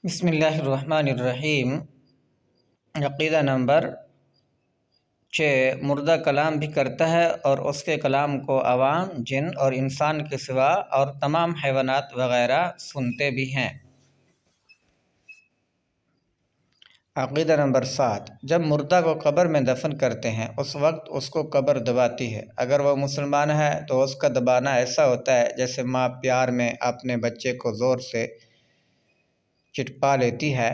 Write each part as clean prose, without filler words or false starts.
بسم اللہ الرحمن الرحیم۔ عقیدہ نمبر 6، مردہ کلام بھی کرتا ہے اور اس کے کلام کو عوام، جن اور انسان کے سوا اور تمام حیوانات وغیرہ سنتے بھی ہیں۔ عقیدہ نمبر 7، جب مردہ کو قبر میں دفن کرتے ہیں اس وقت اس کو قبر دباتی ہے۔ اگر وہ مسلمان ہے تو اس کا دبانا ایسا ہوتا ہے جیسے ماں پیار میں اپنے بچے کو زور سے چٹپا لیتی ہے،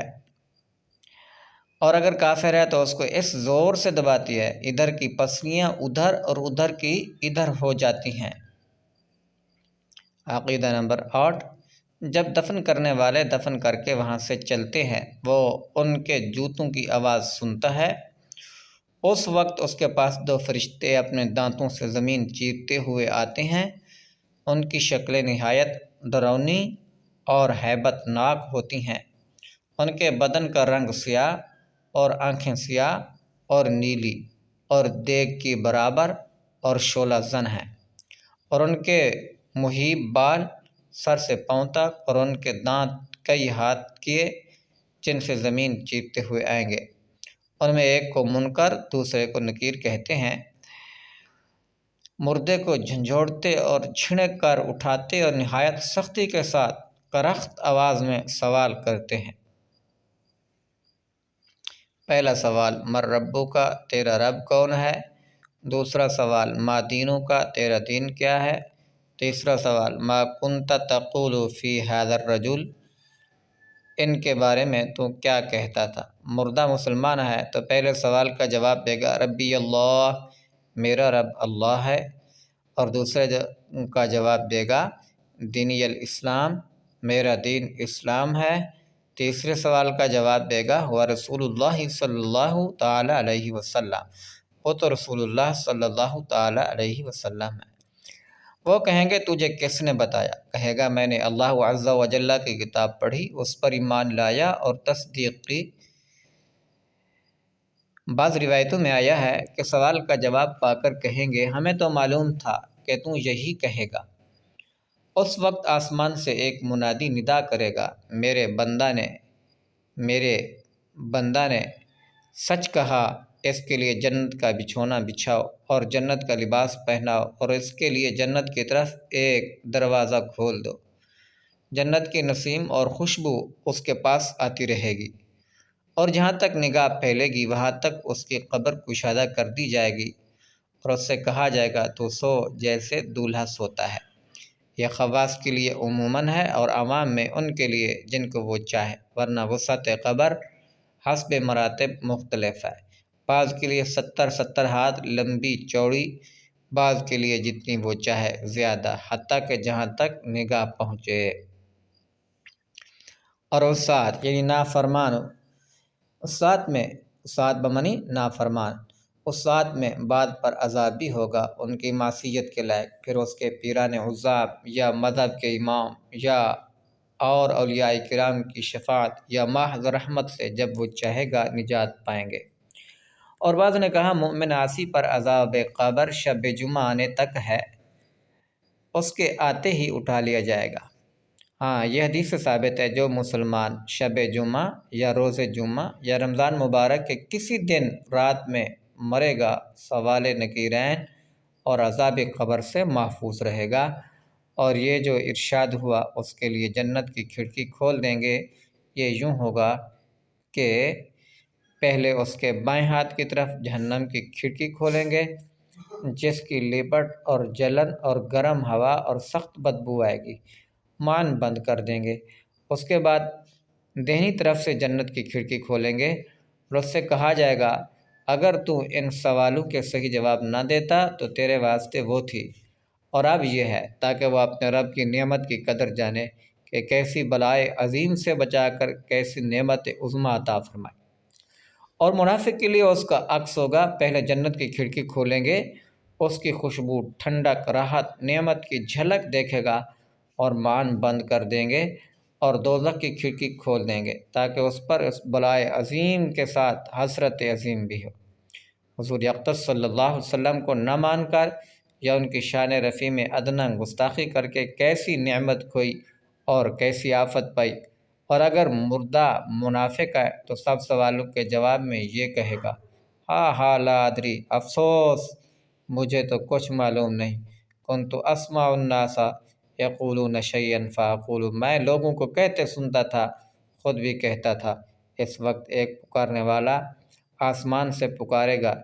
اور اگر کافر ہے تو اس کو اس زور سے دباتی ہے ادھر کی پسلیاں ادھر اور ادھر کی ادھر ہو جاتی ہیں۔ عقیدہ نمبر 8، جب دفن کرنے والے دفن کر کے وہاں سے چلتے ہیں وہ ان کے جوتوں کی آواز سنتا ہے۔ اس وقت اس کے پاس 2 فرشتے اپنے دانتوں سے زمین چیرتے ہوئے آتے ہیں۔ ان کی شکلیں نہایت ڈراؤنی اور ہیبت ناک ہوتی ہیں۔ ان کے بدن کا رنگ سیاہ اور آنکھیں سیاہ اور نیلی اور دیگ کی برابر اور شعلہ زن ہیں، اور ان کے مہیب بال سر سے پاؤں تک، اور ان کے دانت کئی ہاتھ کیے جن سے زمین چیرتے ہوئے آئیں گے۔ ان میں ایک کو منکر دوسرے کو نکیر کہتے ہیں۔ مردے کو جھنجھوڑتے اور جھڑک کر اٹھاتے اور نہایت سختی کے ساتھ کرخت آواز میں سوال کرتے ہیں۔ پہلا سوال، مر ربو کا، تیرا رب کون ہے؟ دوسرا سوال، ما دینو کا، تیرا دین کیا ہے؟ تیسرا سوال، ما کنت تقول فی ھذا الرجل، ان کے بارے میں تو کیا کہتا تھا؟ مردہ مسلمان ہے تو پہلے سوال کا جواب دے گا ربی اللہ، میرا رب اللہ ہے، اور دوسرے کا جواب دے گا دینی الاسلام، میرا دین اسلام ہے۔ تیسرے سوال کا جواب دے گا وہ رسول اللہ صلی اللہ تعالیٰ علیہ وسلم، وہ تو رسول اللہ صلی اللہ تعالیٰ علیہ وسلم ہے۔ وہ کہیں گے تجھے کس نے بتایا؟ کہے گا میں نے اللہ عز و جل کی کتاب پڑھی، اس پر ایمان لایا اور تصدیق کی۔ بعض روایتوں میں آیا ہے کہ سوال کا جواب پا کر کہیں گے ہمیں تو معلوم تھا کہ تو یہی کہے گا۔ اس وقت آسمان سے ایک منادی ندا کرے گا، میرے بندہ نے سچ کہا، اس کے لیے جنت کا بچھونا بچھاؤ اور جنت کا لباس پہناؤ، اور اس کے لیے جنت کی طرف ایک دروازہ کھول دو۔ جنت کی نسیم اور خوشبو اس کے پاس آتی رہے گی، اور جہاں تک نگاہ پھیلے گی وہاں تک اس کی قبر کشادہ کر دی جائے گی، اور اس سے کہا جائے گا تو سو جیسے دولہا سوتا ہے۔ یہ خواص کے لیے عموماً ہے اور عوام میں ان کے لیے جن کو وہ چاہے، ورنہ وسعت قبر حسب مراتب مختلف ہے، بعض کے لیے 70 ہاتھ لمبی چوڑی، بعض کے لیے جتنی وہ چاہے زیادہ، حتیٰ کہ جہاں تک نگاہ پہنچے۔ اور وسعت یعنی نافرمان، وسعت بمعنی نافرمان، وسعت میں بعد پر عذاب بھی ہوگا ان کی معصیت کے لائق، پھر اس کے پیران عذاب یا مذہب کے امام یا اور اولیاء کرام کی شفاعت یا محض رحمت سے جب وہ چاہے گا نجات پائیں گے۔ اور بعض نے کہا مومن عاصی پر عذاب قبر شب جمعہ آنے تک ہے، اس کے آتے ہی اٹھا لیا جائے گا۔ ہاں، یہ حدیث سے ثابت ہے جو مسلمان شب جمعہ یا روز جمعہ یا رمضان مبارک کے کسی دن رات میں مرے گا سوال نکیرین اور عذاب قبر سے محفوظ رہے گا، اور یہ جو ارشاد ہوا اس کے لیے جنت کی کھڑکی کھول دیں گے۔ یہ یوں ہوگا کہ پہلے اس کے بائیں ہاتھ کی طرف جہنم کی کھڑکی کھولیں گے جس کی لپٹ اور جلن اور گرم ہوا اور سخت بدبو آئے گی، مان بند کر دیں گے۔ اس کے بعد دہنی طرف سے جنت کی کھڑکی کھولیں گے اور اس سے کہا جائے گا اگر تو ان سوالوں کے صحیح جواب نہ دیتا تو تیرے واسطے وہ تھی، اور اب یہ ہے، تاکہ وہ اپنے رب کی نعمت کی قدر جانے کہ کیسی بلائے عظیم سے بچا کر کیسی نعمت عظمیٰ عطا فرمائے۔ اور منافق کے لیے اس کا عکس ہوگا، پہلے جنت کی کھڑکی کھولیں گے، اس کی خوشبو، ٹھنڈک، راحت، نعمت کی جھلک دیکھے گا اور مان بند کر دیں گے، اور دوزخ کی کھڑکی کھول دیں گے تاکہ اس پر اس بلائے عظیم کے ساتھ حسرت عظیم بھی ہو۔ حضور اقدس صلی اللہ علیہ وسلم کو نہ مان کر یا ان کی شان رفیع میں ادنیٰ گستاخی کر کے کیسی نعمت کھوئی اور کیسی آفت پائی، اور اگر مردہ منافق ہے تو سب سوالوں کے جواب میں یہ کہے گا، ہاں ہاں لا ادری، افسوس مجھے تو کچھ معلوم نہیں، کنت اسمع الناس یقولون شیئا فاقول، میں لوگوں کو کہتے سنتا تھا، خود بھی کہتا تھا۔ اس وقت ایک پکارنے والا آسمان سے پکارے گا،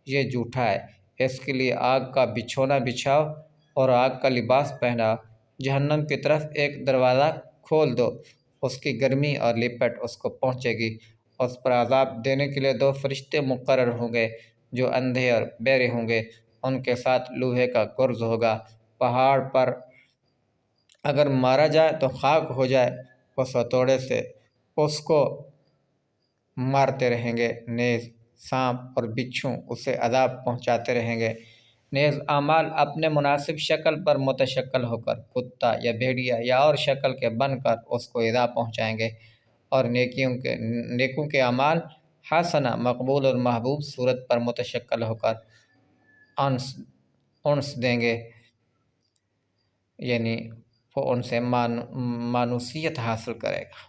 یہ جھوٹا ہے، اس کے لیے آگ کا بچھونا بچھاؤ اور آگ کا لباس پہناؤ، جہنم کی طرف ایک دروازہ کھول دو، اس کی گرمی اور لپٹ اس کو پہنچے گی، اس پر عذاب دینے کے لیے 2 فرشتے مقرر ہوں گے جو اندھے اور بہرے ہوں گے، ان کے ساتھ لوہے کا گرز ہوگا، پہاڑ پر اگر مارا جائے تو خاک ہو جائے، اس ہتھوڑے سے اس کو مارتے رہیں گے، نیز سانپ اور بچھو اسے عذاب پہنچاتے رہیں گے، نیز اعمال اپنے مناسب شکل پر متشکل ہو کر کتا یا بھیڑیا یا اور شکل کے بن کر اس کو ایذا پہنچائیں گے، اور نیکوں کے اعمال حسنہ مقبول اور محبوب صورت پر متشکل ہو کر انس دیں گے، یعنی وہ ان سے مانوسیت حاصل کرے گا۔